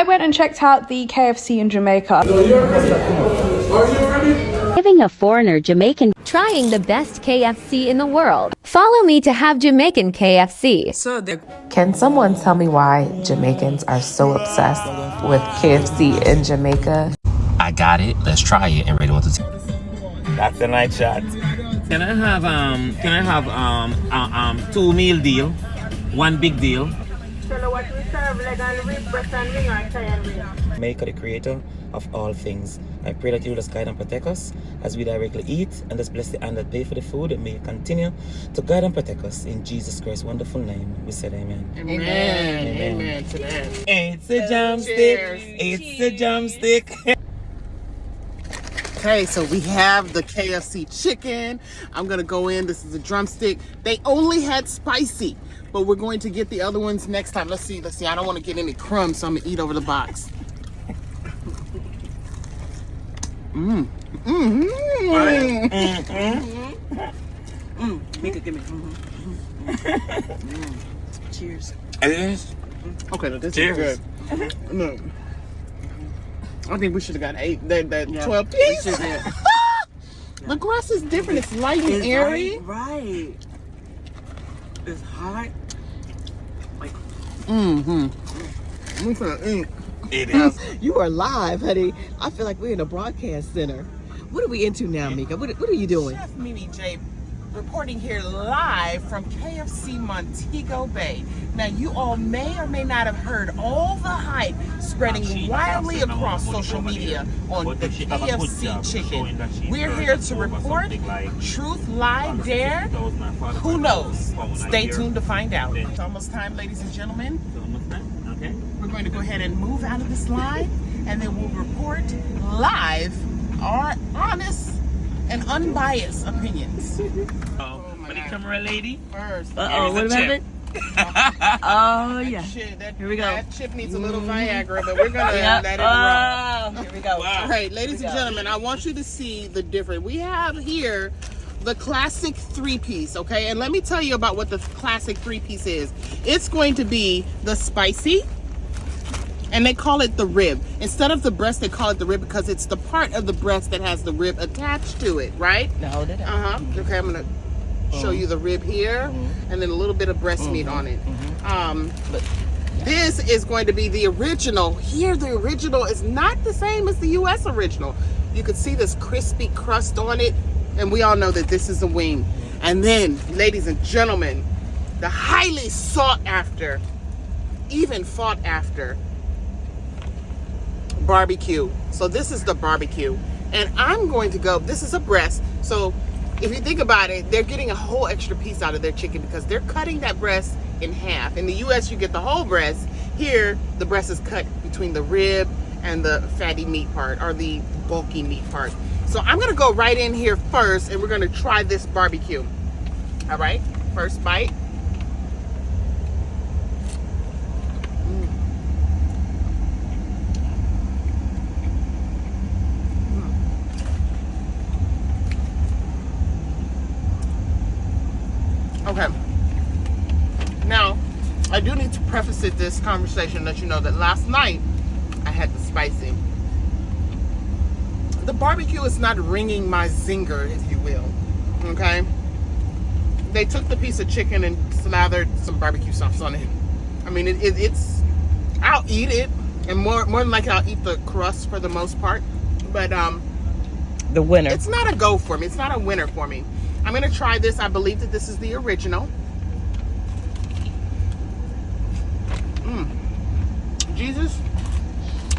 went and checked out the KFC in Jamaica. Are you ready? Giving a foreigner Jamaican trying the best KFC in the world. Follow me to have Jamaican KFC. Can someone tell me why Jamaicans are so obsessed with KFC in Jamaica? I got it. Let's try it and ready one to two. That's a nice shot. Can I have two meal deal, one big deal? So what we serve, leg and rib, breast and wing, or thigh and wing? Make the creator of all things. I pray that you will just guide and protect us as we directly eat, and just bless the hand that pay for the food, and may you continue to guide and protect us in Jesus Christ's wonderful name. We said amen. Amen. Amen to that. It's a drumstick. It's a drumstick. Okay, so we have the KFC chicken. I'm gonna go in. This is a drumstick. They only had spicy, but we're going to get the other ones next time. Let's see. I don't want to get any crumbs, so I'm gonna eat over the box. Mika, give me. Cheers. It is. Okay, no, this Cheers. is good. No. I think we should have got 12 pieces. The grass is different. It's light and airy. Right. It's hot. We finna eat. It is. You are live, honey. I feel like we're in a broadcast center. What are we into now, Mika? What are you doing? Chef Mimi J reporting here live from KFC Montego Bay. Now, you all may or may not have heard all the hype spreading wildly across social media on the KFC chicken. We're here to report. Truth, lie, dare? Who knows? Stay tuned to find out. It's almost time, ladies and gentlemen. Okay. We're going to go ahead and move out of this line, and then we'll report live our honest and unbiased opinions. For the camera lady. First. What about it? Oh, yeah. Here we go. That chip needs a little Viagra, but we're going to let it roll. Here we go. Wow. All right, ladies and gentlemen, I want you to see the difference. We have here the classic three-piece, okay? And let me tell you about what the classic three-piece is. It's going to be the spicy, and they call it the rib. Instead of the breast, they call it the rib because it's the part of the breast that has the rib attached to it, right? Now hold it up. Okay, I'm gonna show you the rib here, and then a little bit of breast meat on it. This is going to be the original. Here, the original is not the same as the U.S. original. You can see this crispy crust on it, and we all know that this is a wing. And then, ladies and gentlemen, the highly sought after, even fought after, barbecue. So this is the barbecue, and I'm going to go, this is a breast. So if you think about it, they're getting a whole extra piece out of their chicken because they're cutting that breast in half. In the US, you get the whole breast. Here, the breast is cut between the rib and the fatty meat part, or the bulky meat part. So I'm gonna go right in here first, and we're gonna try this barbecue. All right, first bite. Okay. Now, I do need to preface this conversation, let you know that last night I had the spicy. The barbecue is not ringing my zinger, if you will. Okay? They took the piece of chicken and slathered some barbecue sauce on it. I mean, it's. I'll eat it, and more than likely I'll eat the crust for the most part. But The winner. it's not a go for me. It's not a winner for me. I'm gonna try this. I believe that this is the original. Jesus,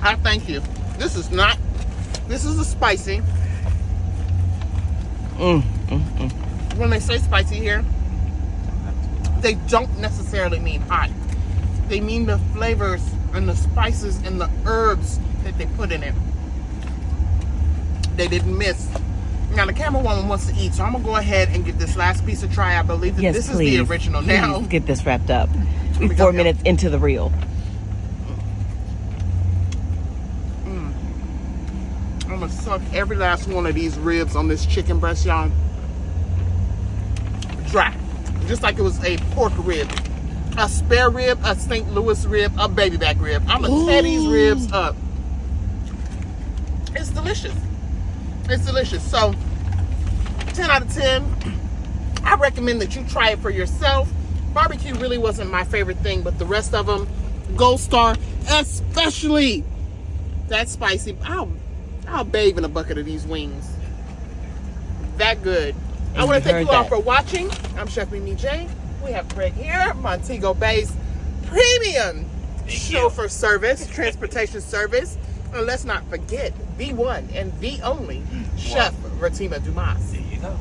I thank you. This is the spicy. When they say spicy here, they don't necessarily mean hot. They mean the flavors and the spices and the herbs that they put in it. They didn't miss. Now the camera woman wants to eat, so I'm gonna go ahead and give this last piece a try. I believe that this is the original. Now get this wrapped up. We're 4 minutes into the reel. I'm gonna suck every last one of these ribs on this chicken breast, y'all. Dry. Just like it was a pork rib. a spare rib, a St. Louis rib, a baby back rib. I'm a Teddy's ribs up. It's delicious. It's delicious. So, 10 out of 10. I recommend that you try it for yourself. Barbecue really wasn't my favorite thing, but the rest of them, gold star, especially that spicy. I'll bathe in a bucket of these wings. That good. I want to thank you all for watching. I'm Chef Mimi J. We have Greg here, Montego Bay's premium chauffeur service, transportation service. And let's not forget the one and the only Chef Ratima Dumas. There you go.